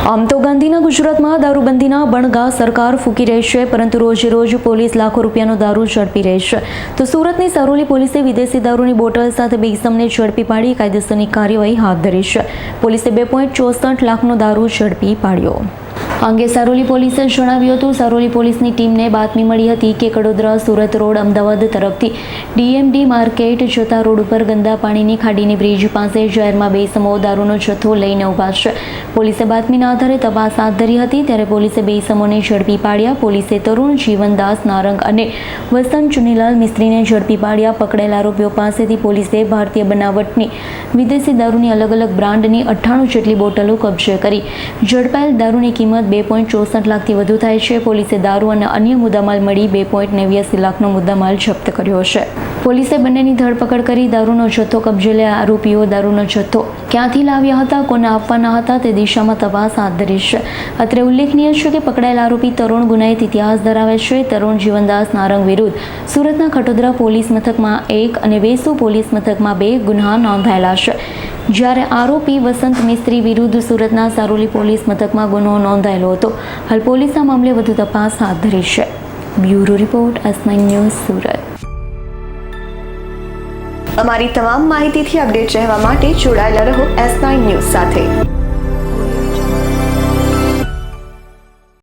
આમ તો ગાંધીના ગુજરાતમાં દારૂબંધીના બણગા સરકાર ફૂંકી રહેશે, પરંતુ રોજે રોજ પોલીસ લાખો રૂપિયાનો દારૂ ઝડપી રહેશે. તો સુરતની સરોલી પોલીસે વિદેશી દારૂની બોટલ સાથે બે ઇસમને ઝડપી પાડી કાયદેસરની કાર્યવાહી હાથ ધરી છે. પોલીસે 2.64 લાખનો દારૂ ઝડપી પાડ્યો. આ અંગે સરોલી પોલીસે જણાવ્યું હતું. સરોલી પોલીસની ટીમને બાતમી મળી હતી કે કડોદરા સુરત રોડ અમદાવાદ તરફથી DMD માર્કેટ જતા રોડ ઉપર ગંદા પાણીની ખાડીની બ્રિજ પાસે જાહેરમાં બે ઇસમો દારૂનો જથ્થો લઈને ઊભા છે. પોલીસે બાતમીના આધારે તપાસ હાથ ધરી હતી, ત્યારે પોલીસે બે ઇસમોને ઝડપી પાડ્યા. પોલીસે તરુણ જીવનદાસ નારંગ અને વસંત ચુનીલાલ મિસ્ત્રીને ઝડપી પાડ્યા. પકડાયેલા આરોપીઓ પાસેથી પોલીસે ભારતીય બનાવટની વિદેશી દારૂની અલગ અલગ બ્રાન્ડની 98 જેટલી બોટલો કબજે કરી. ઝડપાયેલ દારૂની કિંમત 2.64 લાખથી વધુ થાય છે. પોલીસે દારૂ અને અન્ય મુદ્દામાલ મળી 2.89 લાખનો મુદ્દામાલ જપ્ત કર્યો છે. પોલીસે બંનેની ધરપકડ કરી દારૂનો જથ્થો કબજે લઈ આરોપીઓ દારૂનો જથ્થો ક્યાંથી લાવ્યા હતા, કોને આપવાના હતા તે દિશામાં તપાસ હાથ ધરી છે. અત્રે ઉલ્લેખનીય છે કે પકડાયેલ આરોપી તરુણ ગુનાહિત ઇતિહાસ ધરાવે છે. તરુણ જીવનદાસ નારંગ વિરુદ્ધ સુરતના ખટોદરા પોલીસ મથકમાં 1 અને વેસુ પોલીસ મથકમાં 2 ગુન્હા નોંધાયેલા છે, જ્યારે આરોપી વસંત મિસ્ત્રી વિરુદ્ધ સુરતના સરોલી પોલીસ મથકમાં ગુનો નોંધાયેલો હતો. હાલ પોલીસ આ મામલે વધુ તપાસ હાથ ધરી છે. Bureau report S9 news Surat. અમારી તમામ માહિતીથી અપડેટ રહેવા માટે જોડાયેલા રહો S9 ન્યૂઝ સાથે.